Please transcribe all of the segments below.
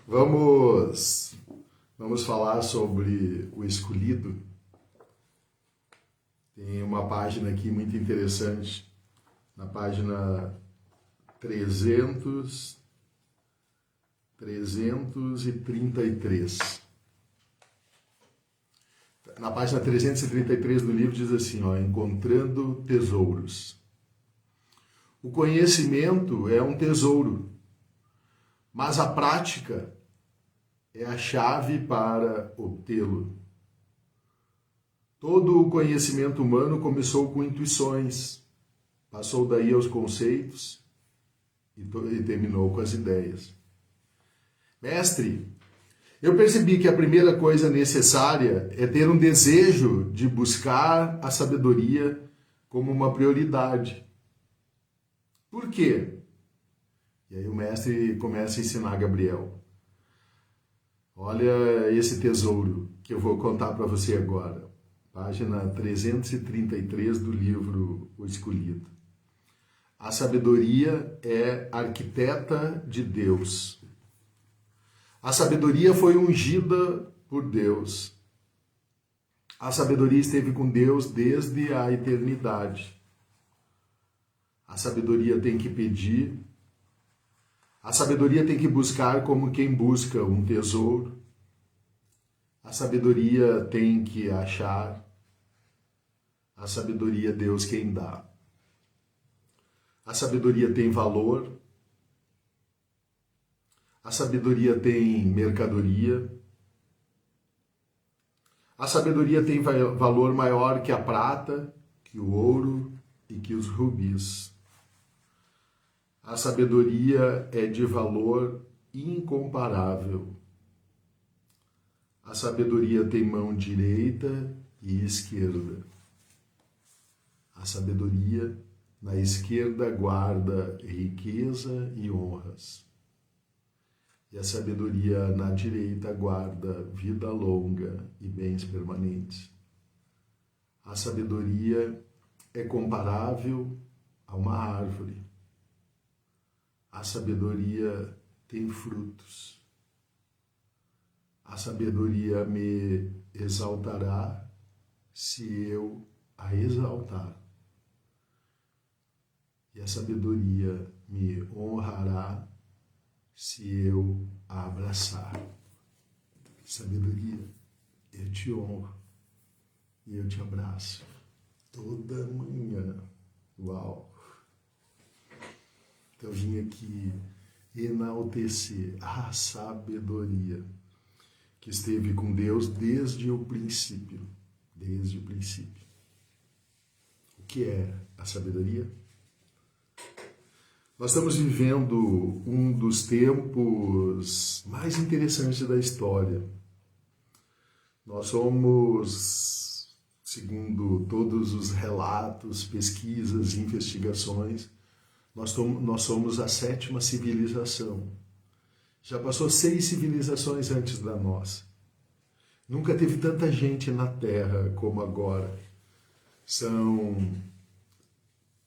Vamos falar sobre o escolhido. Tem uma página aqui muito interessante, na página 333. Na página 333 do livro diz assim, encontrando tesouros. O conhecimento é um tesouro, mas a prática é a chave para obtê-lo. Todo o conhecimento humano começou com intuições, passou daí aos conceitos e terminou com as ideias. Mestre, eu percebi que a primeira coisa necessária é ter um desejo de buscar a sabedoria como uma prioridade. Por quê? E aí o mestre começa a ensinar Gabriel. Olha esse tesouro que eu vou contar para você agora. Página 333 do livro O Escolhido. A sabedoria é arquiteta de Deus. A sabedoria foi ungida por Deus. A sabedoria esteve com Deus desde a eternidade. A sabedoria tem que pedir. A sabedoria tem que buscar como quem busca um tesouro. A sabedoria tem que achar. A sabedoria Deus quem dá. A sabedoria tem valor. A sabedoria tem mercadoria. A sabedoria tem valor maior que a prata, que o ouro e que os rubis. A sabedoria é de valor incomparável. A sabedoria tem mão direita e esquerda. A sabedoria na esquerda guarda riqueza e honras. E a sabedoria na direita guarda vida longa e bens permanentes. A sabedoria é comparável a uma árvore. A sabedoria tem frutos. A sabedoria me exaltará se eu a exaltar. E a sabedoria me honrará se eu a abraçar. Sabedoria, eu te honro e eu te abraço toda manhã. Uau! Então eu vim aqui enaltecer a sabedoria que esteve com Deus desde o princípio. Desde o princípio. O que é a sabedoria? Nós estamos vivendo um dos tempos mais interessantes da história. Nós somos, segundo todos os relatos, pesquisas, investigações, nós somos a 7ª civilização. Já passou 6 civilizações antes da nossa. Nunca teve tanta gente na Terra como agora. São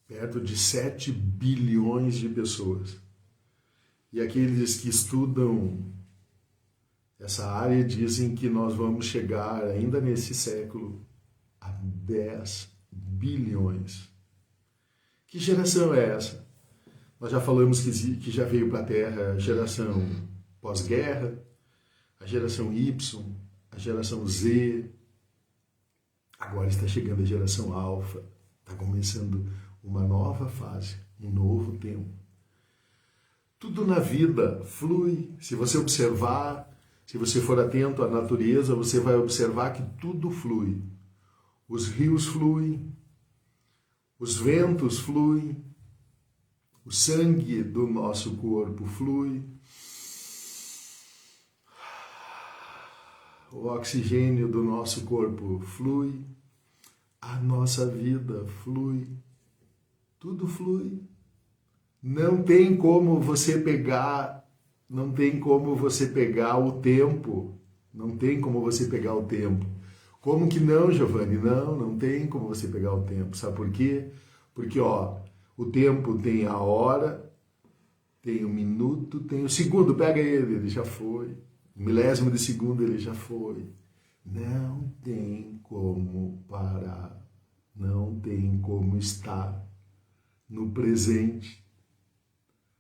perto de 7 bilhões de pessoas. E aqueles que estudam essa área dizem que nós vamos chegar, ainda nesse século, a 10 bilhões. Que geração é essa? Nós já falamos que já veio para a Terra a geração pós-guerra, a geração Y, a geração Z. Agora está chegando a geração Alfa. Está começando uma nova fase, um novo tempo. Tudo na vida flui. Se você observar, se você for atento à natureza, você vai observar que tudo flui. Os rios fluem, os ventos fluem, o sangue do nosso corpo flui, o oxigênio do nosso corpo flui, a nossa vida flui. Tudo flui. Não tem como você pegar o tempo. Não tem como você pegar o tempo. Como que não, Giovanni? Não tem como você pegar o tempo. Sabe por quê? Porque, o tempo tem a hora, tem um minuto, tem um segundo, pega ele já foi. Um milésimo de segundo, ele já foi. Não tem como parar, não tem como estar no presente,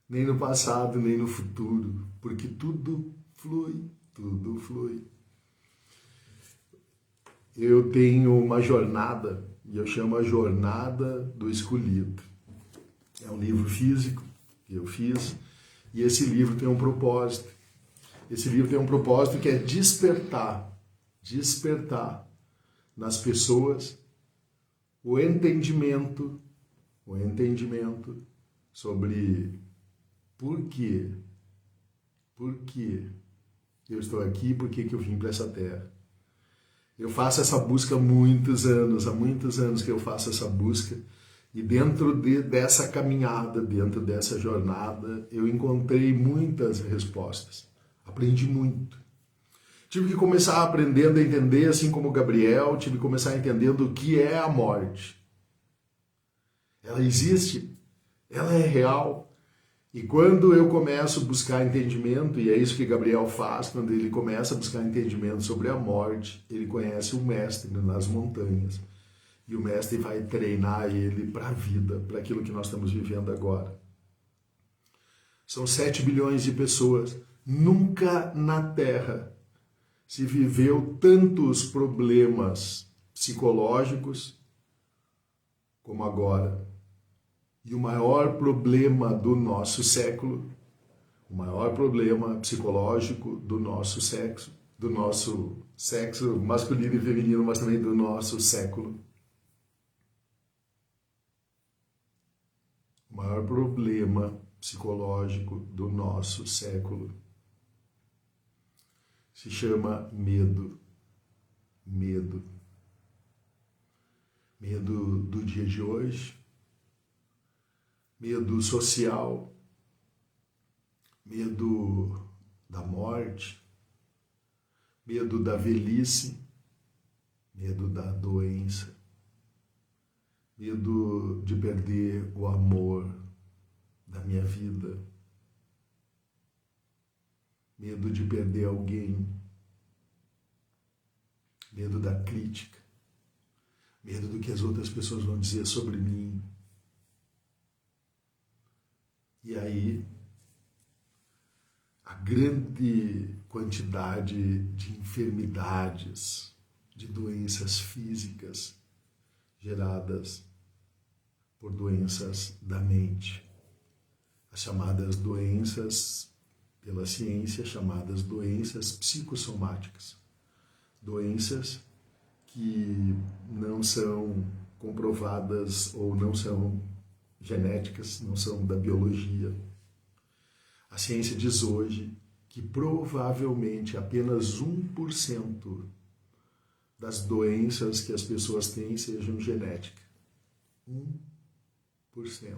nem no passado, nem no futuro, porque tudo flui, tudo flui. Eu tenho uma jornada, e eu chamo a Jornada do Escolhido. É um livro físico que eu fiz, e esse livro tem um propósito. Esse livro tem um propósito que é despertar nas pessoas o entendimento sobre por quê eu estou aqui, por que eu vim para essa terra. Eu faço essa busca há muitos anos que eu faço essa busca, e dentro dessa caminhada, dentro dessa jornada, eu encontrei muitas respostas. Aprendi muito. Tive que começar aprendendo a entender, assim como Gabriel, tive que começar entendendo o que é a morte. Ela existe, ela é real. E quando eu começo a buscar entendimento, e é isso que Gabriel faz, quando ele começa a buscar entendimento sobre a morte, ele conhece o mestre nas montanhas. E o mestre vai treinar ele para a vida, para aquilo que nós estamos vivendo agora. São 7 bilhões de pessoas. Nunca na Terra se viveu tantos problemas psicológicos como agora. E o maior problema do nosso século, o maior problema psicológico do nosso sexo masculino e feminino, mas também do nosso século. O maior problema psicológico do nosso século se chama medo. Medo. Medo do dia de hoje, medo social, medo da morte, medo da velhice, medo da doença, medo de perder o amor da minha vida, medo de perder alguém, medo da crítica, medo do que as outras pessoas vão dizer sobre mim. E aí, a grande quantidade de enfermidades, de doenças físicas geradas por doenças da mente, as chamadas doenças, pela ciência, chamadas doenças psicossomáticas, doenças que não são comprovadas ou não são genéticas, não são da biologia. A ciência diz hoje que provavelmente apenas 1% das doenças que as pessoas têm sejam genéticas. 1%.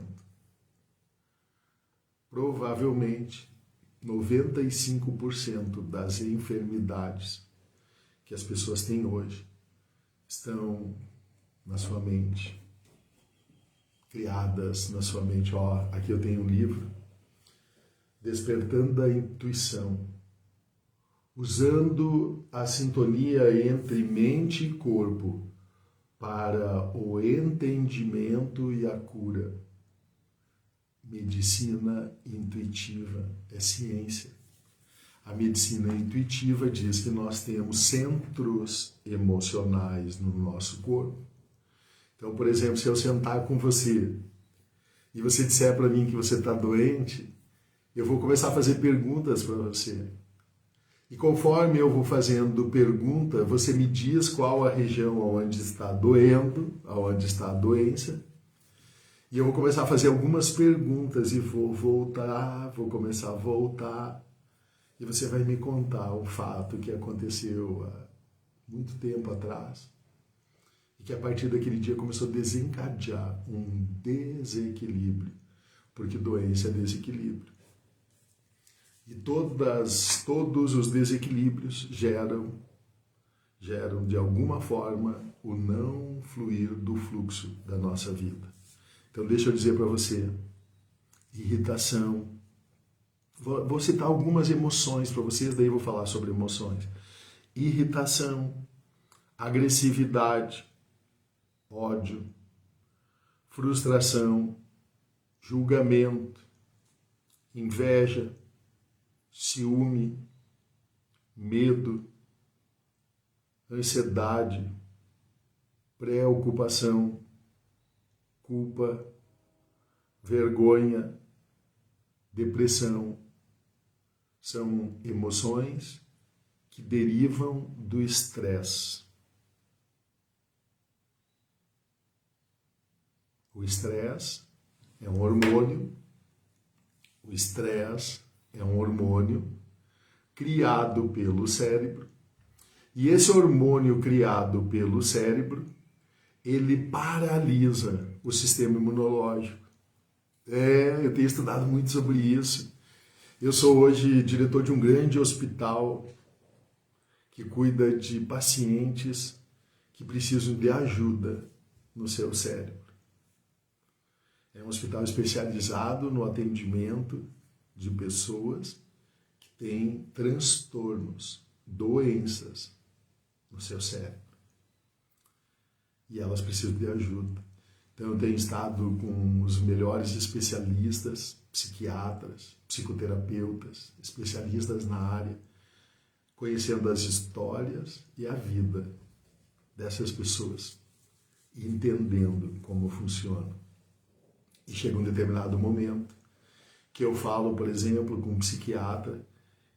Provavelmente 95% das enfermidades que as pessoas têm hoje estão na sua mente, criadas na sua mente. Aqui eu tenho um livro, Despertando a Intuição, usando a sintonia entre mente e corpo para o entendimento e a cura. Medicina intuitiva é ciência. A medicina intuitiva diz que nós temos centros emocionais no nosso corpo. Então, por exemplo, se eu sentar com você e você disser para mim que você está doente, eu vou começar a fazer perguntas para você. E conforme eu vou fazendo pergunta, você me diz qual a região onde está doendo, onde está a doença. E eu vou começar a fazer algumas perguntas e vou começar a voltar. E você vai me contar um fato que aconteceu há muito tempo atrás. E que a partir daquele dia começou a desencadear um desequilíbrio. Porque doença é desequilíbrio. E todos os desequilíbrios geram de alguma forma o não fluir do fluxo da nossa vida. Então deixa eu dizer para você, irritação, Vou citar algumas emoções para vocês, daí vou falar sobre emoções. Irritação, agressividade, ódio, frustração, julgamento, inveja, ciúme, medo, ansiedade, preocupação, culpa, vergonha, depressão. São emoções que derivam do estresse. O estresse é um hormônio. O estresse é um hormônio criado pelo cérebro. E esse hormônio criado pelo cérebro, ele paralisa o sistema imunológico. Eu tenho estudado muito sobre isso. Eu sou hoje diretor de um grande hospital que cuida de pacientes que precisam de ajuda no seu cérebro. É um hospital especializado no atendimento de pessoas que têm transtornos, doenças no seu cérebro. E elas precisam de ajuda. Então eu tenho estado com os melhores especialistas, psiquiatras, psicoterapeutas, especialistas na área, conhecendo as histórias e a vida dessas pessoas e entendendo como funciona. E chega um determinado momento que eu falo, por exemplo, com um psiquiatra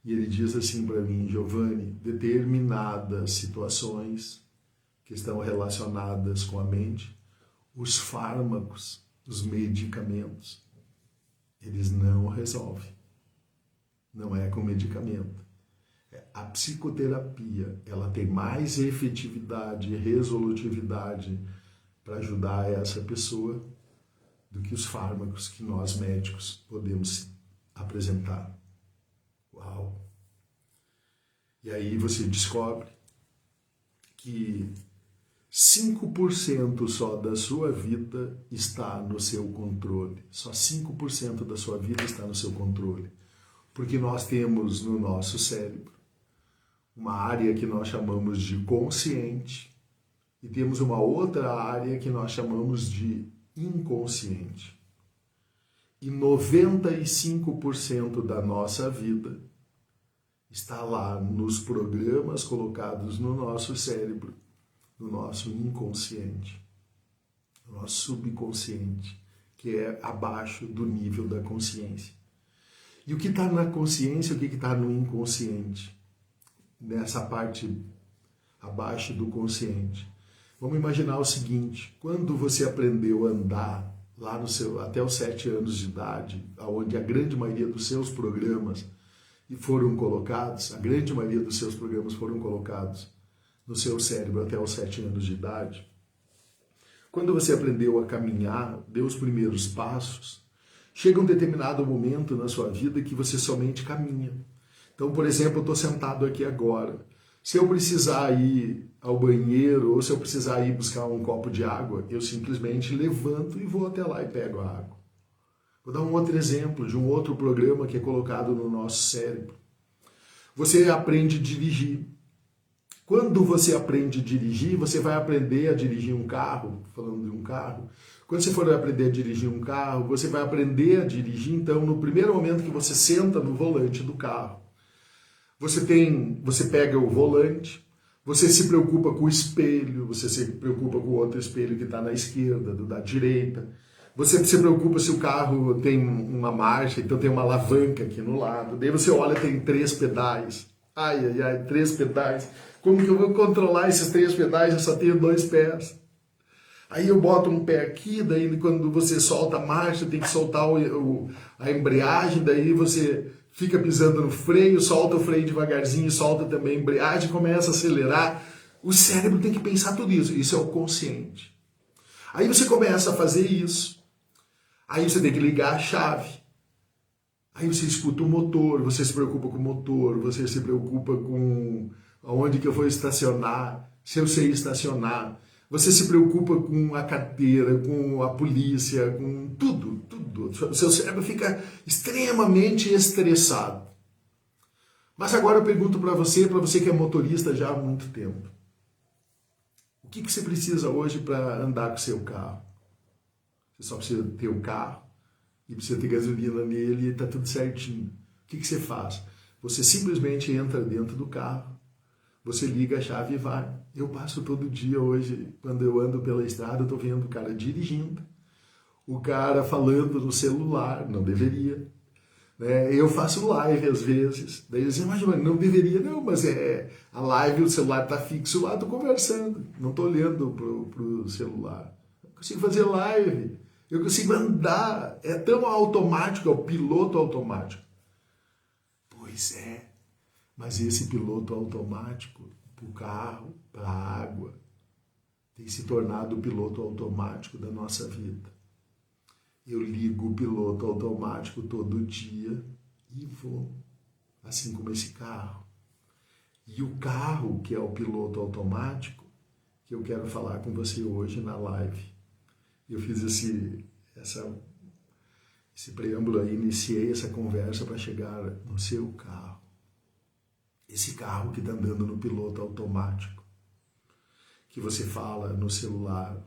e ele diz assim para mim: Giovanni, determinadas situações que estão relacionadas com a mente, os fármacos, os medicamentos, eles não resolvem. Não é com medicamento. A psicoterapia, ela tem mais efetividade e resolutividade para ajudar essa pessoa do que os fármacos que nós médicos podemos apresentar. Uau! E aí você descobre que 5% só da sua vida está no seu controle. Só 5% da sua vida está no seu controle. Porque nós temos no nosso cérebro uma área que nós chamamos de consciente e temos uma outra área que nós chamamos de inconsciente. E 95% da nossa vida está lá nos programas colocados no nosso cérebro, no nosso inconsciente, no nosso subconsciente, que é abaixo do nível da consciência. E o que está na consciência, o que está no inconsciente? Nessa parte abaixo do consciente. Vamos imaginar o seguinte: quando você aprendeu a andar lá até os 7 anos de idade, onde a grande maioria dos seus programas foram colocados, a grande maioria dos seus programas foram colocados no seu cérebro até os 7 anos de idade. Quando você aprendeu a caminhar, deu os primeiros passos, chega um determinado momento na sua vida que você somente caminha. Então, por exemplo, eu estou sentado aqui agora. Se eu precisar ir ao banheiro ou se eu precisar ir buscar um copo de água, eu simplesmente levanto e vou até lá e pego a água. Vou dar um outro exemplo de um outro programa que é colocado no nosso cérebro. Você aprende a dirigir. Quando você aprende a dirigir, você vai aprender a dirigir um carro, falando de um carro. Quando você for aprender a dirigir um carro, você vai aprender a dirigir, então, no primeiro momento que você senta no volante do carro. Você pega o volante, você se preocupa com o espelho, você se preocupa com o outro espelho que está na esquerda, do da direita. Você se preocupa se o carro tem uma marcha, então tem uma alavanca aqui no lado. Daí você olha, tem 3 pedais. Ai, 3 pedais. Como que eu vou controlar esses 3 pedais? Eu só tenho 2 pés. Aí eu boto um pé aqui, daí quando você solta a marcha, tem que soltar a embreagem, daí você fica pisando no freio, solta o freio devagarzinho, solta também a embreagem, começa a acelerar. O cérebro tem que pensar tudo isso. Isso é o consciente. Aí você começa a fazer isso. Aí você tem que ligar a chave. Aí você escuta o motor, você se preocupa com o motor, você se preocupa com aonde que eu vou estacionar, se eu sei estacionar. Você se preocupa com a carteira, com a polícia, com tudo, tudo. O seu cérebro fica extremamente estressado. Mas agora eu pergunto para você que é motorista já há muito tempo. O que você precisa hoje para andar com o seu carro? Você só precisa ter o carro e precisa ter gasolina nele e está tudo certinho. O que você faz? Você simplesmente entra dentro do carro, você liga a chave e vai. Eu passo todo dia hoje, quando eu ando pela estrada, eu estou vendo o cara dirigindo, o cara falando no celular, não deveria. Né? Eu faço live às vezes, daí eles dizem, mas não deveria não, mas a live, o celular está fixo lá, estou conversando, não estou olhando pro celular. Eu consigo fazer live, eu consigo andar, é tão automático, é o piloto automático. Pois é, mas esse piloto automático, para o carro, para a água, tem se tornado o piloto automático da nossa vida. Eu ligo o piloto automático todo dia e vou, assim como esse carro. E o carro, que é o piloto automático, que eu quero falar com você hoje na live. Eu fiz esse preâmbulo aí, iniciei essa conversa para chegar no seu carro. Esse carro que está andando no piloto automático, que você fala no celular,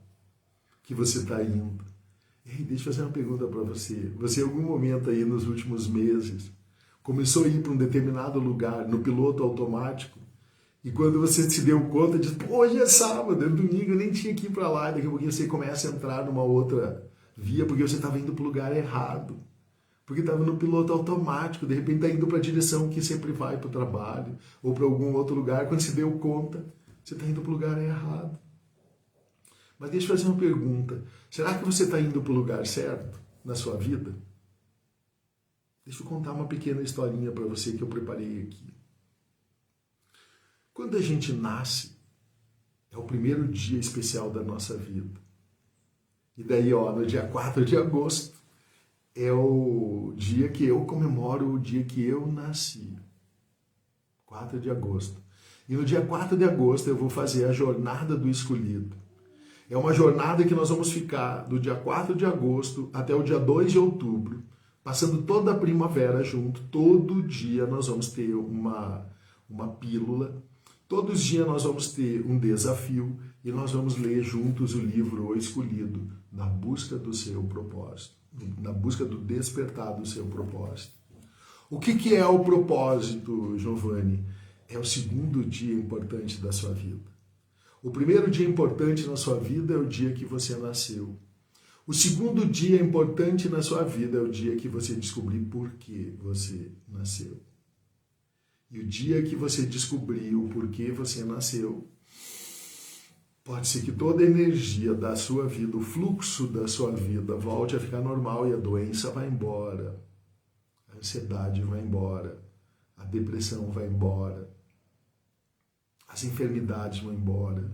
que você está indo. Ei, deixa eu fazer uma pergunta para você. Você, em algum momento aí nos últimos meses, começou a ir para um determinado lugar no piloto automático e quando você se deu conta, diz, pô, hoje é sábado, é domingo, eu nem tinha que ir para lá. Daqui a pouquinho você começa a entrar numa outra via porque você estava indo para o lugar errado. Porque estava no piloto automático, de repente está indo para a direção que sempre vai para o trabalho ou para algum outro lugar. Quando se deu conta, você está indo para o lugar errado. Mas deixa eu fazer uma pergunta. Será que você está indo para o lugar certo na sua vida? Deixa eu contar uma pequena historinha para você que eu preparei aqui. Quando a gente nasce, é o primeiro dia especial da nossa vida. E daí, no dia 4 de agosto, é o dia que eu comemoro o dia que eu nasci. 4 de agosto. E no dia 4 de agosto eu vou fazer a Jornada do Escolhido. É uma jornada que nós vamos ficar do dia 4 de agosto até o dia 2 de outubro, passando toda a primavera junto. Todo dia nós vamos ter uma pílula, todos os dias nós vamos ter um desafio e nós vamos ler juntos o livro O Escolhido, na busca do seu propósito, na busca do despertar do seu propósito. O que é o propósito, Giovanni? É o segundo dia importante da sua vida. O primeiro dia importante na sua vida é o dia que você nasceu. O segundo dia importante na sua vida é o dia que você descobrir por que você nasceu. E o dia que você descobriu por que você nasceu, pode ser que toda a energia da sua vida, o fluxo da sua vida volte a ficar normal e a doença vai embora, a ansiedade vai embora, a depressão vai embora, as enfermidades vão embora,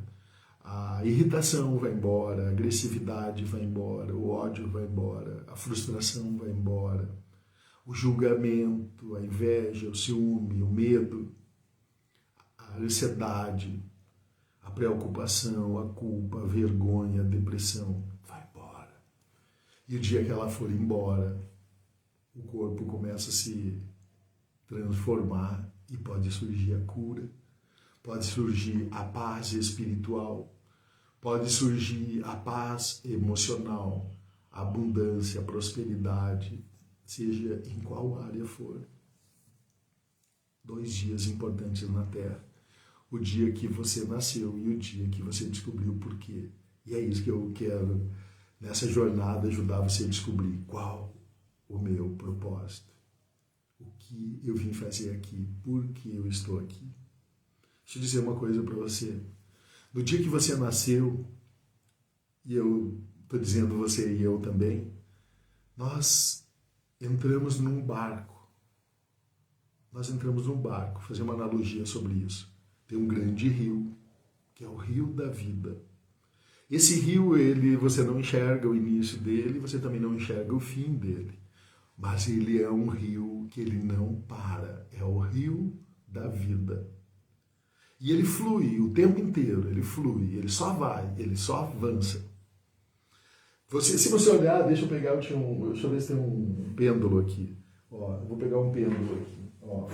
a irritação vai embora, a agressividade vai embora, o ódio vai embora, a frustração vai embora, o julgamento, a inveja, o ciúme, o medo, a ansiedade, a preocupação, a culpa, a vergonha, a depressão vai embora. E o dia que ela for embora, o corpo começa a se transformar e pode surgir a cura. Pode surgir a paz espiritual, pode surgir a paz emocional, a abundância, a prosperidade, seja em qual área for. 2 dias importantes na Terra. O dia que você nasceu e o dia que você descobriu o porquê. E é isso que eu quero, nessa jornada, ajudar você a descobrir qual o meu propósito. O que eu vim fazer aqui, por que eu estou aqui. Deixa eu dizer uma coisa para você. No dia que você nasceu, e eu estou dizendo você e eu também, nós entramos num barco. Nós entramos num barco, fazer uma analogia sobre isso. Tem um grande rio, que é o rio da vida. Esse rio, você não enxerga o início dele, você também não enxerga o fim dele. Mas ele é um rio que ele não para. É o rio da vida. E ele flui o tempo inteiro, ele flui, ele só vai, ele só avança. Se você olhar, deixa eu pegar, deixa eu ver se tem um pêndulo aqui. Ó, eu vou pegar um pêndulo aqui. Ó.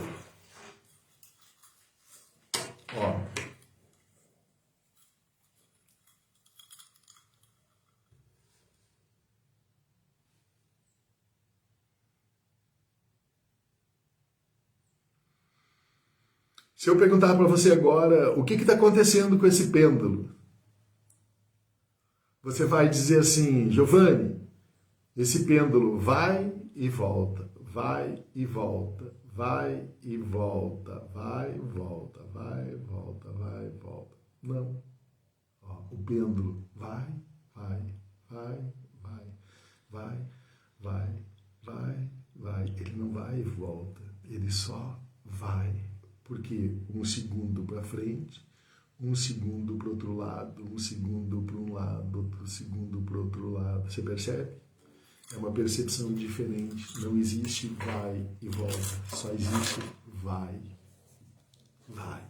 Se eu perguntar para você agora o que está acontecendo com esse pêndulo, você vai dizer assim, Giovanni, esse pêndulo vai e volta, vai e volta, vai e volta, vai e volta, vai e volta, vai e volta. Não. Ó, o pêndulo vai, vai, vai, vai, vai, vai, vai, vai. Ele não vai e volta, ele só vai. Porque um segundo para frente, um segundo para o outro lado, um segundo para um lado, outro segundo para o outro lado. Você percebe? É uma percepção diferente. Não existe vai e volta. Só existe vai. Vai.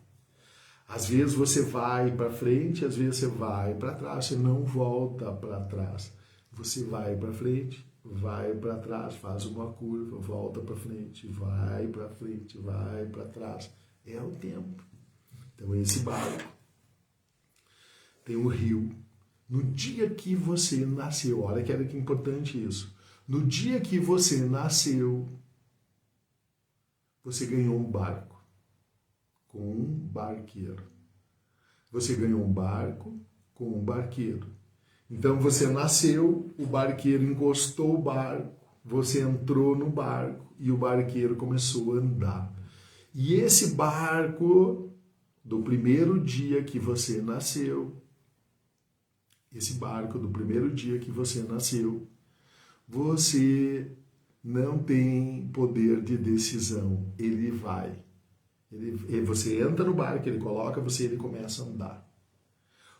Às vezes você vai para frente, às vezes você vai para trás. Você não volta para trás. Você vai para frente, vai para trás, faz uma curva, volta para frente, vai para frente, vai para trás. É o tempo. Então esse barco tem um rio. No dia que você nasceu, olha que era que importante isso. No dia que você nasceu, você ganhou um barco com um barqueiro. Você ganhou um barco com um barqueiro. Então você nasceu, o barqueiro encostou o barco, você entrou no barco e o barqueiro começou a andar. E esse barco, do primeiro dia que você nasceu, esse barco do primeiro dia que você nasceu, você não tem poder de decisão. Ele vai. Você entra no barco, ele coloca você, ele começa a andar.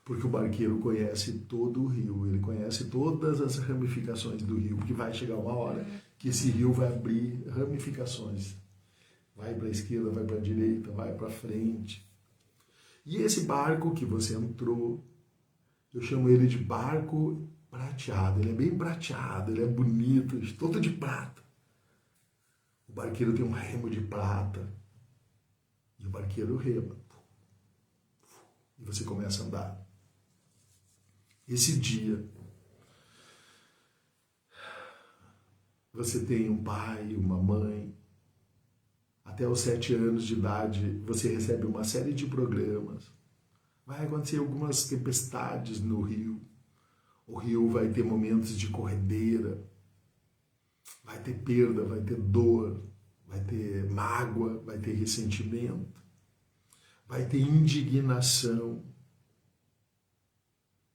Porque o barqueiro conhece todo o rio, ele conhece todas as ramificações do rio, porque vai chegar uma hora que esse rio vai abrir ramificações. Vai para a esquerda, vai para a direita, vai para frente. E esse barco que você entrou, eu chamo ele de barco prateado. Ele é bem prateado, ele é bonito, todo de prata. O barqueiro tem um remo de prata. E o barqueiro rema. E você começa a andar. Esse dia, você tem um pai, uma mãe. Até os 7 anos de idade, você recebe uma série de programas. Vai acontecer algumas tempestades no rio. O rio vai ter momentos de corredeira. Vai ter perda, vai ter dor, vai ter mágoa, vai ter ressentimento. Vai ter indignação.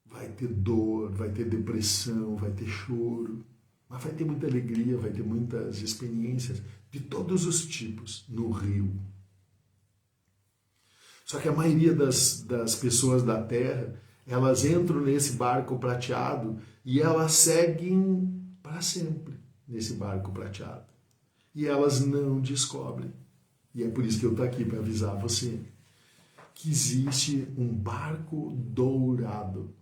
Vai ter dor, vai ter depressão, vai ter choro. Mas vai ter muita alegria, vai ter muitas experiências de todos os tipos no rio. Só que a maioria das pessoas da Terra, elas entram nesse barco prateado e elas seguem para sempre nesse barco prateado. E elas não descobrem. E é por isso que eu estou aqui para avisar você que existe um barco dourado,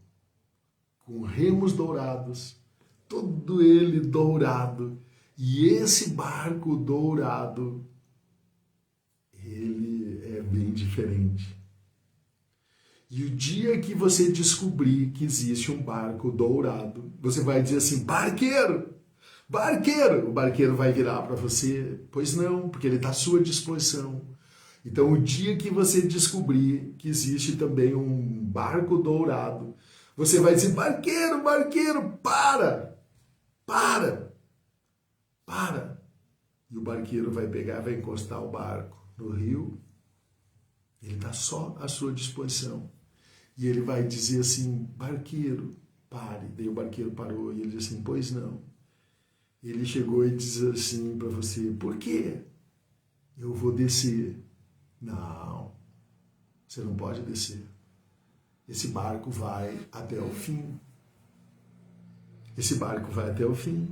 com remos dourados, todo ele dourado. E esse barco dourado, ele é bem diferente. E o dia que você descobrir que existe um barco dourado, você vai dizer assim, barqueiro, barqueiro. O barqueiro vai virar para você, pois não, porque ele está à sua disposição. Então o dia que você descobrir que existe também um barco dourado, você vai dizer, barqueiro, barqueiro, para. E o barqueiro vai pegar, vai encostar o barco no rio. Ele está só à sua disposição. E ele vai dizer assim, barqueiro, pare. Daí o barqueiro parou e ele disse assim, pois não. Ele chegou e diz assim para você, por quê? Eu vou descer. Não, você não pode descer. Esse barco vai até o fim. Esse barco vai até o fim.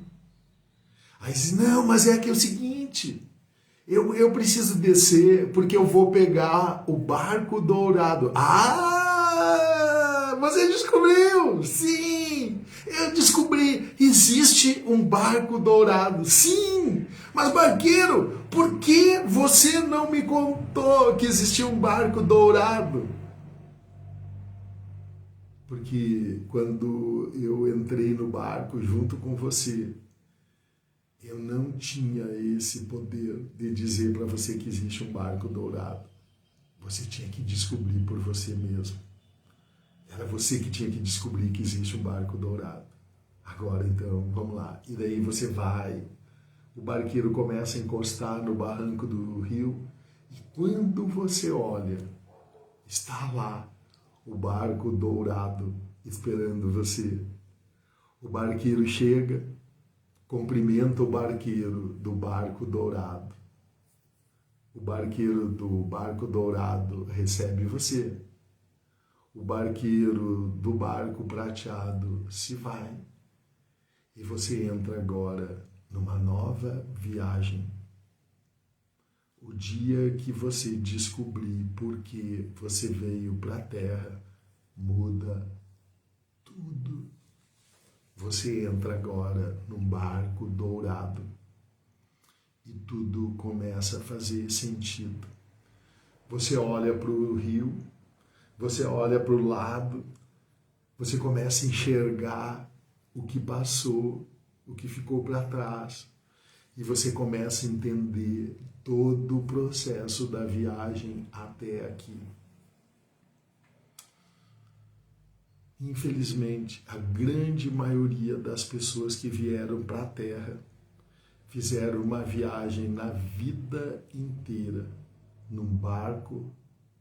Aí diz, não, mas é que é o seguinte, Eu preciso descer porque eu vou pegar o barco dourado. Ah! Você descobriu! Sim! Eu descobri! Existe um barco dourado. Sim! Mas, barqueiro, por que você não me contou que existia um barco dourado? Porque quando eu entrei no barco junto com você, eu não tinha esse poder de dizer para você que existe um barco dourado. Você tinha que descobrir por você mesmo. Era você que tinha que descobrir que existe um barco dourado. Agora então, vamos lá. E daí você vai, o barqueiro começa a encostar no barranco do rio, e quando você olha, está lá o barco dourado esperando você. O barqueiro chega, cumprimenta o barqueiro do barco dourado. O barqueiro do barco dourado recebe você. O barqueiro do barco prateado se vai. E você entra agora numa nova viagem. O dia que você descobrir por que você veio para a Terra, muda tudo. Você entra agora num barco dourado e tudo começa a fazer sentido. Você olha para o rio, você olha para o lado, você começa a enxergar o que passou, o que ficou para trás, e você começa a entender todo o processo da viagem até aqui. Infelizmente, a grande maioria das pessoas que vieram para a Terra fizeram uma viagem na vida inteira num barco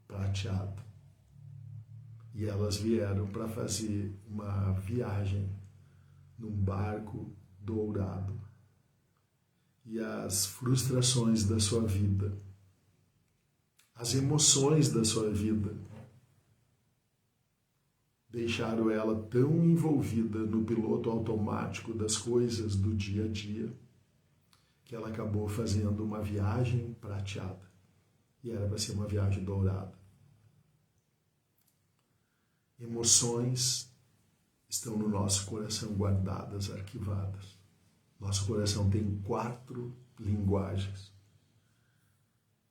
prateado. E elas vieram para fazer uma viagem num barco dourado. E as frustrações da sua vida, as emoções da sua vida, deixaram ela tão envolvida no piloto automático das coisas do dia a dia, que ela acabou fazendo uma viagem prateada. E era para ser uma viagem dourada. Emoções estão no nosso coração guardadas, arquivadas. Nosso coração tem 4 linguagens: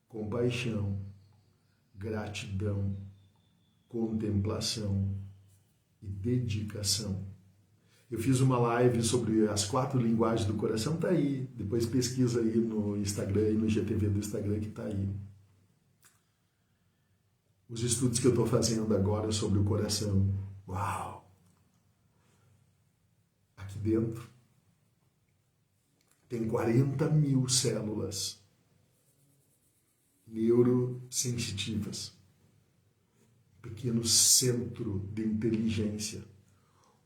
compaixão, gratidão, contemplação e dedicação. Eu fiz uma live sobre as 4 linguagens do coração, tá aí. Depois pesquisa aí no Instagram e no GTV do Instagram que tá aí. Os estudos que eu estou fazendo agora sobre o coração. Uau! Aqui dentro tem 40 mil células neurosensitivas. Um pequeno centro de inteligência.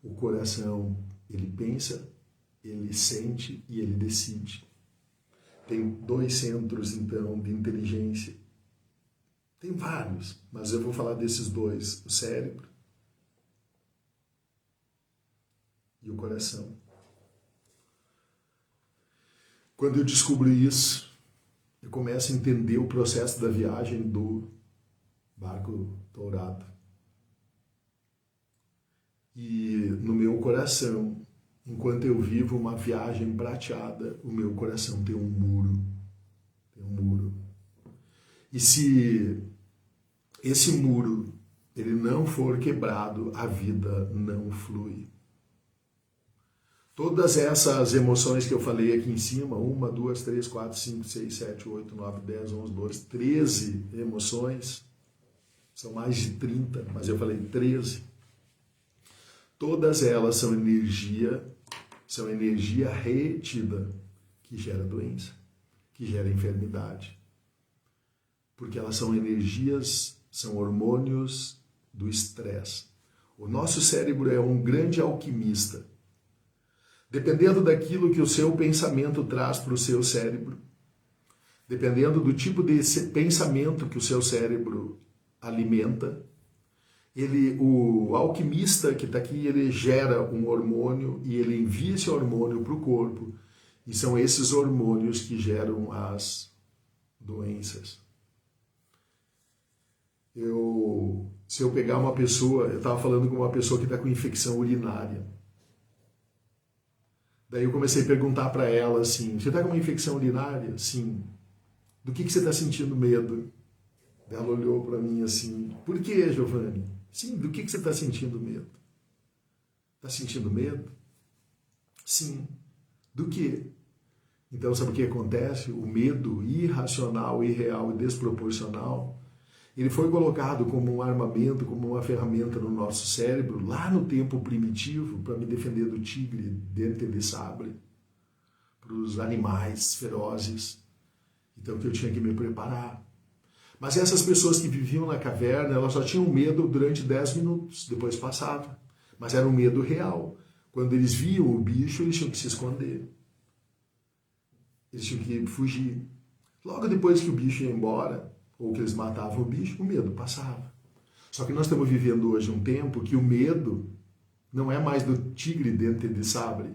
O coração, ele pensa, ele sente e ele decide. Tem 2 centros, então, de inteligência. Tem vários, mas eu vou falar desses 2, o cérebro e o coração. Quando eu descubro isso, eu começo a entender o processo da viagem do barco dourado. E no meu coração, enquanto eu vivo uma viagem prateada, o meu coração tem um muro. Tem um muro. E se esse muro ele não for quebrado, a vida não flui. Todas essas emoções que eu falei aqui em cima, 1, 2, 3, 4, 5, 6, 7, 8, 9, 10, 11, 12, 13 emoções, são mais de 30, mas eu falei 13. Todas elas são energia retida, que gera doença, que gera enfermidade. Porque elas são energias, são hormônios do estresse. O nosso cérebro é um grande alquimista. Dependendo daquilo que o seu pensamento traz para o seu cérebro, dependendo do tipo de pensamento que o seu cérebro alimenta, o alquimista que está aqui, ele gera um hormônio e ele envia esse hormônio para o corpo. E são esses hormônios que geram as doenças. Se eu pegar uma pessoa, eu estava falando com uma pessoa que está com infecção urinária. Daí eu comecei a perguntar para ela assim, você está com uma infecção urinária? Sim. Do que você está sentindo medo? Ela olhou para mim assim, por que, Giovanni? Sim, do que você está sentindo medo? Está sentindo medo? Sim. Do que? Então, sabe o que acontece? O medo irracional, irreal e desproporcional, ele foi colocado como um armamento, como uma ferramenta no nosso cérebro, lá no tempo primitivo, para me defender do tigre, dente de sabre, para os animais ferozes. Então, que eu tinha que me preparar. Mas essas pessoas que viviam na caverna, elas só tinham medo durante 10 minutos, depois passava. Mas era um medo real. Quando eles viam o bicho, eles tinham que se esconder. Eles tinham que fugir. Logo depois que o bicho ia embora, ou que eles matavam o bicho, o medo passava. Só que nós estamos vivendo hoje um tempo que o medo não é mais do tigre dente de sabre.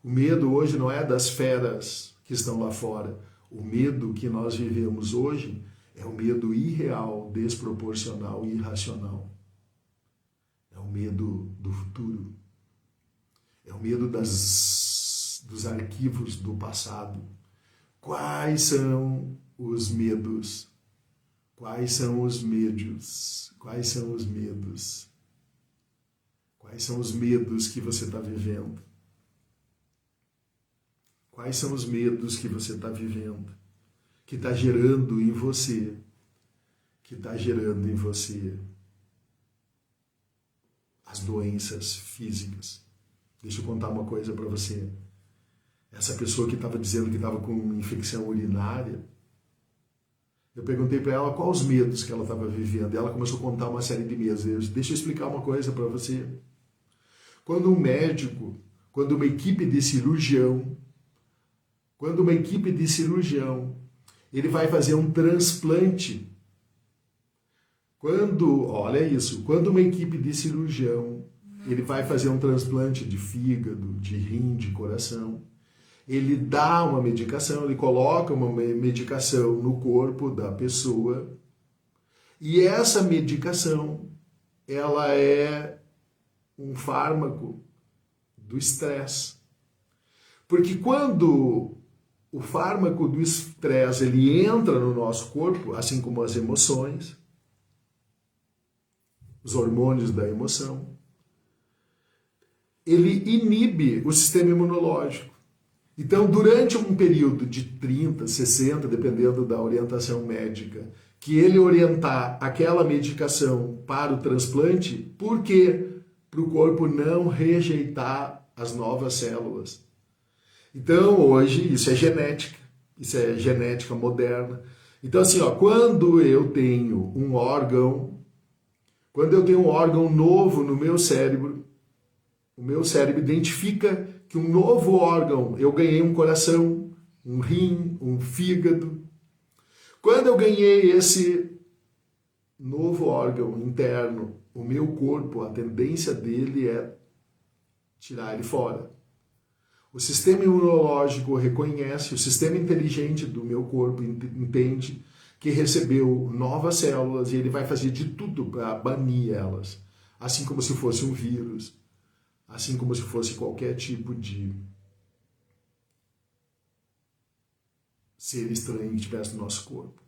O medo hoje não é das feras que estão lá fora. O medo que nós vivemos hoje é o medo irreal, desproporcional e irracional. É o medo do futuro. É o medo dos arquivos do passado. Quais são os medos? Quais são os medos? Quais são os medos? Quais são os medos que você está vivendo? Quais são os medos que você está vivendo? Que está gerando em você? Que está gerando em você as doenças físicas. Deixa eu contar uma coisa para você. Essa pessoa que estava dizendo que estava com infecção urinária, eu perguntei para ela quais os medos que ela estava vivendo. E ela começou a contar uma série de medos. Deixa eu explicar uma coisa para você. Quando um médico, quando uma equipe de cirurgião, ele vai fazer um transplante. Olha isso, quando uma equipe de cirurgião, ele vai fazer um transplante de fígado, de rim, de coração, ele dá uma medicação, ele coloca uma medicação no corpo da pessoa, e essa medicação, ela é um fármaco do estresse. Porque quando o fármaco do estresse ele entra no nosso corpo, assim como as emoções, os hormônios da emoção, ele inibe o sistema imunológico. Então, durante um período de 30, 60, dependendo da orientação médica, que ele orientar aquela medicação para o transplante, por quê? Para o corpo não rejeitar as novas células. Então, hoje, isso é genética moderna. Então, assim, quando eu tenho um órgão novo no meu cérebro, o meu cérebro identifica que um novo órgão, eu ganhei um coração, um rim, um fígado. Quando eu ganhei esse novo órgão interno, o meu corpo, a tendência dele é tirar ele fora. O sistema imunológico reconhece, o sistema inteligente do meu corpo entende que recebeu novas células e ele vai fazer de tudo para banir elas, assim como se fosse um vírus, assim como se fosse qualquer tipo de ser estranho que estivesse no nosso corpo.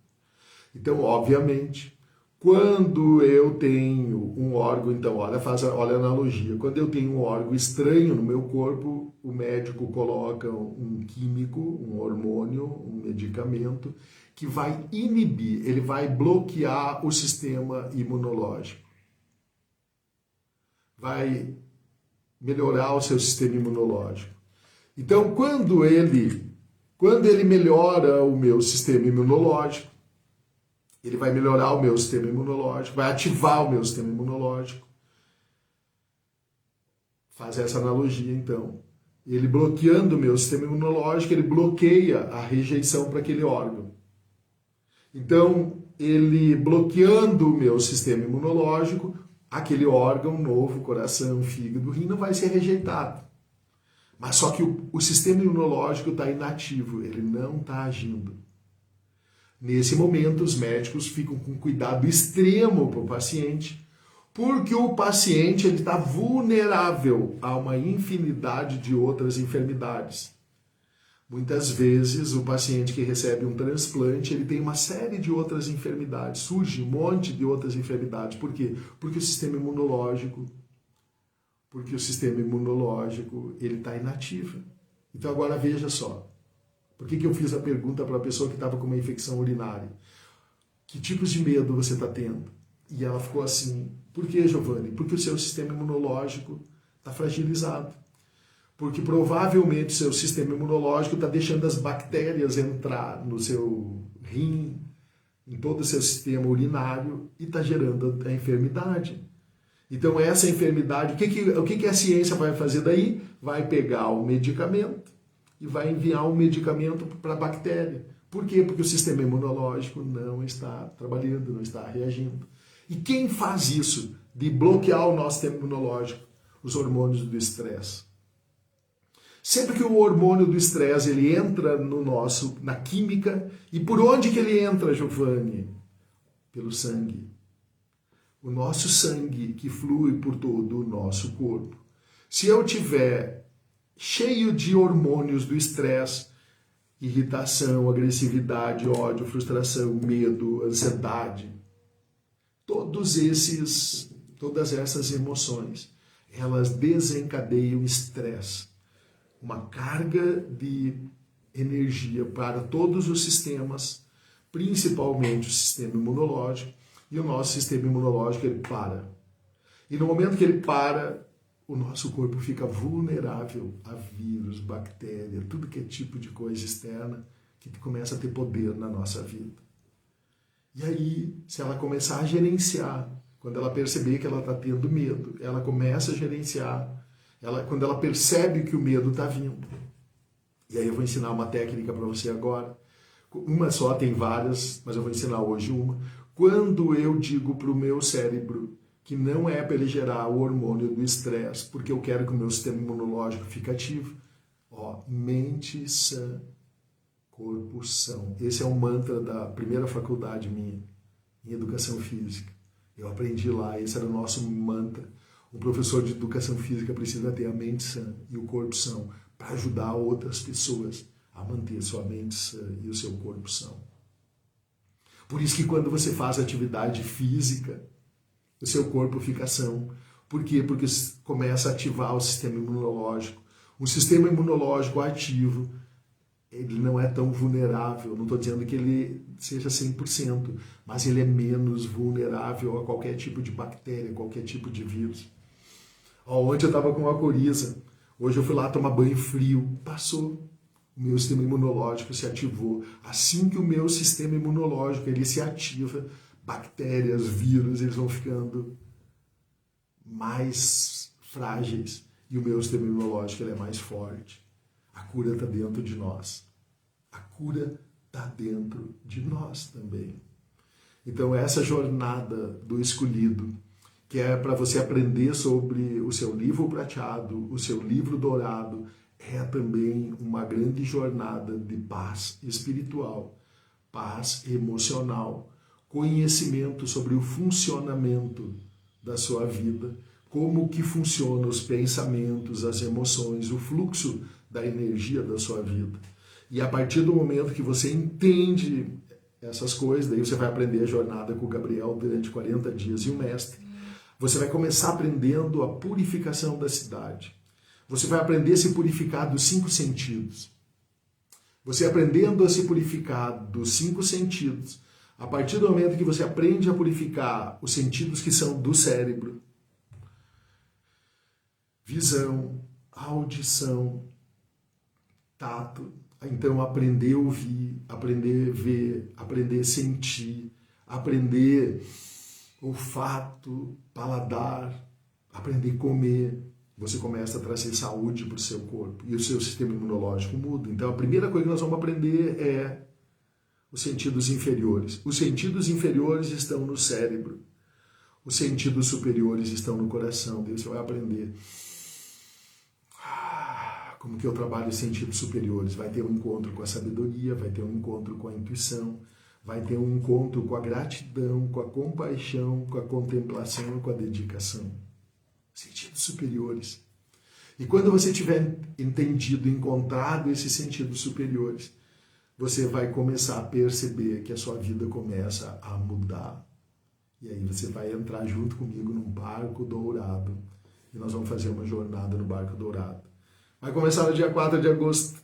Então, obviamente, quando eu tenho um órgão, então, olha a analogia, quando eu tenho um órgão estranho no meu corpo, o médico coloca um químico, um hormônio, um medicamento, que vai inibir, ele vai bloquear o sistema imunológico. Vai melhorar o seu sistema imunológico. Então, quando ele melhora o meu sistema imunológico, ele vai melhorar o meu sistema imunológico, vai ativar o meu sistema imunológico. Faz essa analogia, então. Ele bloqueando o meu sistema imunológico, ele bloqueia a rejeição para aquele órgão. Então, ele bloqueando o meu sistema imunológico, aquele órgão novo, coração, fígado, rim, não vai ser rejeitado. Mas só que o sistema imunológico está inativo, ele não está agindo. Nesse momento, os médicos ficam com cuidado extremo para o paciente, porque o paciente está vulnerável a uma infinidade de outras enfermidades. Muitas vezes, o paciente que recebe um transplante, ele tem uma série de outras enfermidades, surge um monte de outras enfermidades. Por quê? Porque o sistema imunológico ele está inativo. Então agora veja só, por que eu fiz a pergunta para a pessoa que estava com uma infecção urinária? Que tipos de medo você está tendo? E ela ficou assim, por que, Giovanni? Porque o seu sistema imunológico está fragilizado. Porque provavelmente o seu sistema imunológico está deixando as bactérias entrar no seu rim, em todo o seu sistema urinário e está gerando a enfermidade. Então essa enfermidade, o que a ciência vai fazer daí? Vai pegar o medicamento e vai enviar um medicamento para a bactéria. Por quê? Porque o sistema imunológico não está trabalhando, não está reagindo. E quem faz isso, de bloquear o nosso sistema imunológico? Os hormônios do estresse. Sempre que o hormônio do estresse ele entra na química, e por onde que ele entra, Giovanni? Pelo sangue. O nosso sangue que flui por todo o nosso corpo. Se eu tiver cheio de hormônios do estresse, irritação, agressividade, ódio, frustração, medo, ansiedade, todas essas emoções, elas desencadeiam estresse. Uma carga de energia para todos os sistemas, principalmente o sistema imunológico, e o nosso sistema imunológico ele para. E no momento que ele para, o nosso corpo fica vulnerável a vírus, bactéria, tudo que é tipo de coisa externa que começa a ter poder na nossa vida. E aí, se ela começar a gerenciar, quando ela perceber que ela está tendo medo, ela começa a gerenciar, quando ela percebe que o medo está vindo. E aí eu vou ensinar uma técnica para você agora. Uma só, tem várias, mas eu vou ensinar hoje uma. Quando eu digo para o meu cérebro que não é para ele gerar o hormônio do estresse, porque eu quero que o meu sistema imunológico fique ativo, mente sã, corpo são. Esse é um mantra da primeira faculdade minha, em educação física. Eu aprendi lá, esse era o nosso mantra. Um professor de educação física precisa ter a mente sã e o corpo são para ajudar outras pessoas a manter sua mente sã e o seu corpo são. Por isso que quando você faz atividade física, o seu corpo fica são. Por quê? Porque começa a ativar o sistema imunológico. Um sistema imunológico ativo, ele não é tão vulnerável. Não estou dizendo que ele seja 100%, mas ele é menos vulnerável a qualquer tipo de bactéria, qualquer tipo de vírus. Ontem eu estava com uma coriza, hoje eu fui lá tomar banho frio, passou. O meu sistema imunológico se ativou. Assim que o meu sistema imunológico ele se ativa, bactérias, vírus, eles vão ficando mais frágeis e o meu sistema imunológico ele é mais forte. A cura está dentro de nós. A cura está dentro de nós também. Então essa jornada do escolhido, que é para você aprender sobre o seu livro prateado, o seu livro dourado, é também uma grande jornada de paz espiritual, paz emocional, conhecimento sobre o funcionamento da sua vida, como que funcionam os pensamentos, as emoções, o fluxo da energia da sua vida. E a partir do momento que você entende essas coisas, daí você vai aprender a jornada com o Gabriel durante 40 dias e o mestre. Você vai começar aprendendo a purificação da cidade. Você vai aprender a se purificar dos 5 sentidos. Você aprendendo a se purificar dos 5 sentidos, a partir do momento que você aprende a purificar os sentidos que são do cérebro, visão, audição, tato, então aprender a ouvir, aprender a ver, aprender a sentir, aprender olfato, paladar, aprender a comer, você começa a trazer saúde para o seu corpo e o seu sistema imunológico muda. Então a primeira coisa que nós vamos aprender é os sentidos inferiores. Os sentidos inferiores estão no cérebro, os sentidos superiores estão no coração. Daí você vai aprender como que eu trabalho os sentidos superiores. Vai ter um encontro com a sabedoria, vai ter um encontro com a intuição, vai ter um encontro com a gratidão, com a compaixão, com a contemplação e com a dedicação. Sentidos superiores. E quando você tiver entendido, encontrado esses sentidos superiores, você vai começar a perceber que a sua vida começa a mudar. E aí você vai entrar junto comigo num barco dourado. E nós vamos fazer uma jornada no barco dourado. Vai começar no dia 4 de agosto.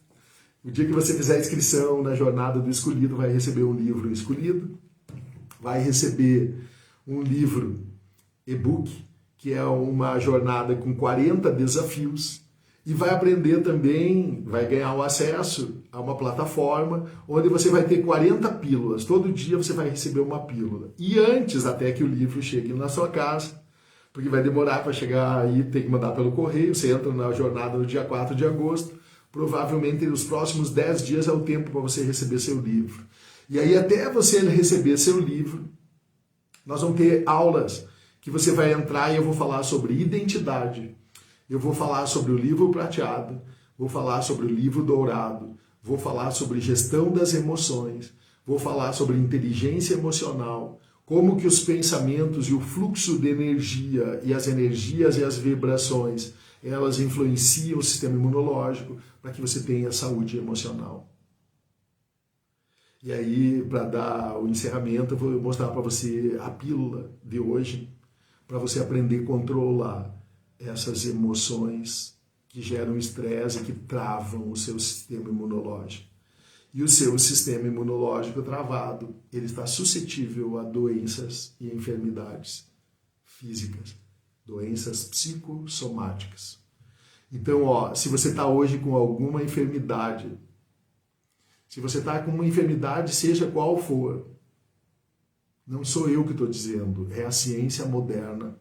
O dia que você fizer a inscrição na Jornada do Escolhido, vai receber um livro escolhido. Vai receber um livro e-book, que é uma jornada com 40 desafios. E vai aprender também, vai ganhar o acesso a uma plataforma onde você vai ter 40 pílulas. Todo dia você vai receber uma pílula. E antes até que o livro chegue na sua casa, porque vai demorar para chegar aí, tem que mandar pelo correio, você entra na jornada no dia 4 de agosto, provavelmente nos próximos 10 dias é o tempo para você receber seu livro. E aí até você receber seu livro, nós vamos ter aulas que você vai entrar e eu vou falar sobre identidade. Eu vou falar sobre o livro prateado, vou falar sobre o livro dourado, vou falar sobre gestão das emoções, vou falar sobre inteligência emocional, como que os pensamentos e o fluxo de energia e as energias e as vibrações, elas influenciam o sistema imunológico para que você tenha saúde emocional. E aí, para dar o encerramento, eu vou mostrar para você a pílula de hoje, para você aprender a controlar essas emoções que geram estresse e que travam o seu sistema imunológico. E o seu sistema imunológico travado, ele está suscetível a doenças e enfermidades físicas, doenças psicossomáticas. Então, se você está hoje com alguma enfermidade, se você está com uma enfermidade, seja qual for, não sou eu que estou dizendo, é a ciência moderna,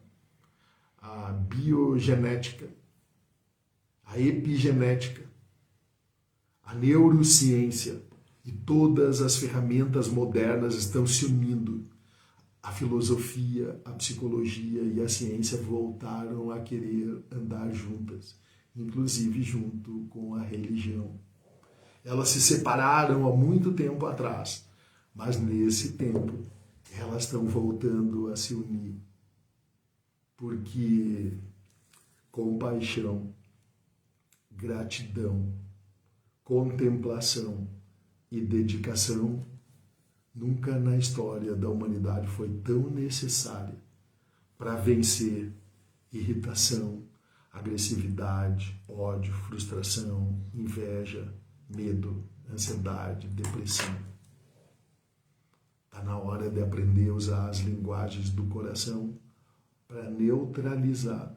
a biogenética, a epigenética, a neurociência e todas as ferramentas modernas estão se unindo. A filosofia, a psicologia e a ciência voltaram a querer andar juntas, inclusive junto com a religião. Elas se separaram há muito tempo atrás, mas nesse tempo elas estão voltando a se unir. Porque compaixão, gratidão, contemplação e dedicação nunca na história da humanidade foi tão necessária para vencer irritação, agressividade, ódio, frustração, inveja, medo, ansiedade, depressão. Está na hora de aprender a usar as linguagens do coração para neutralizar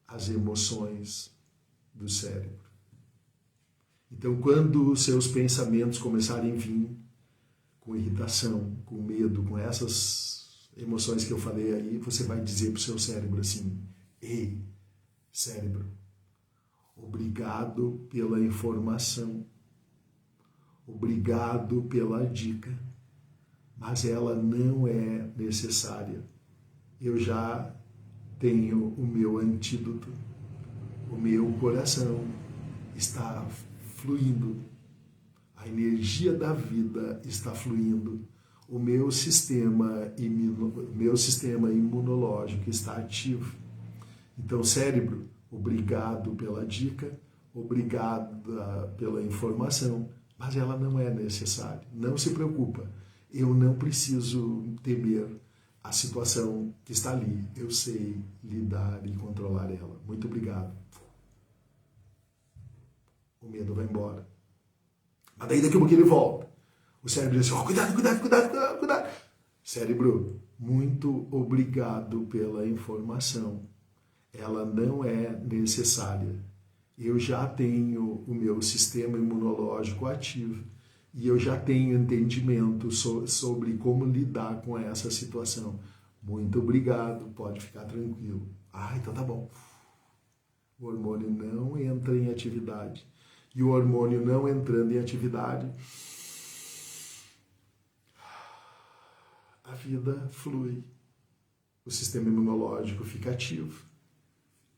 as emoções do cérebro. Então, quando os seus pensamentos começarem a vir com irritação, com medo, com essas emoções que eu falei aí, você vai dizer para o seu cérebro assim: ei, cérebro, obrigado pela informação, obrigado pela dica, mas ela não é necessária. Eu já tenho o meu antídoto, o meu coração está fluindo, a energia da vida está fluindo, o meu sistema imunológico está ativo. Então, cérebro, obrigado pela dica, obrigado pela informação, mas ela não é necessária. Não se preocupa, eu não preciso temer a situação que está ali. Eu sei lidar e controlar ela. Muito obrigado. O medo vai embora. Mas daí daqui a pouco ele volta. O cérebro diz assim: cuidado. Cérebro, muito obrigado pela informação. Ela não é necessária. Eu já tenho o meu sistema imunológico ativo e eu já tenho entendimento sobre como lidar com essa situação. Muito obrigado, pode ficar tranquilo. Então tá bom. O hormônio não entra em atividade. E o hormônio não entrando em atividade, a vida flui. O sistema imunológico fica ativo.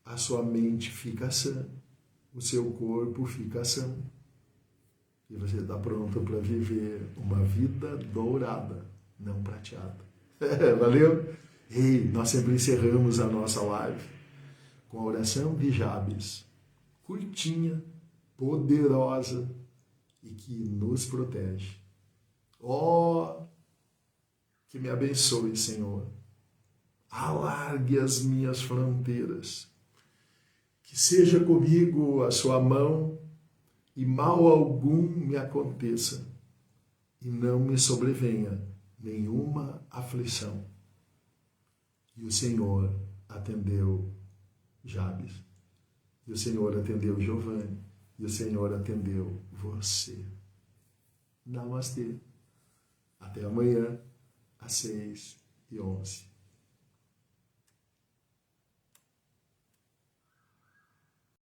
A sua mente fica sã. O seu corpo fica sã. E você está pronto para viver uma vida dourada, não prateada. Valeu? Ei, nós sempre encerramos a nossa live com a oração de Jabes, curtinha, poderosa e que nos protege. Oh, que me abençoe, Senhor. Alargue as minhas fronteiras. Que seja comigo a sua mão e mal algum me aconteça e não me sobrevenha nenhuma aflição. E o Senhor atendeu Jabes. E o Senhor atendeu Giovanni. E o Senhor atendeu você. Namastê. Até amanhã, às 6h11.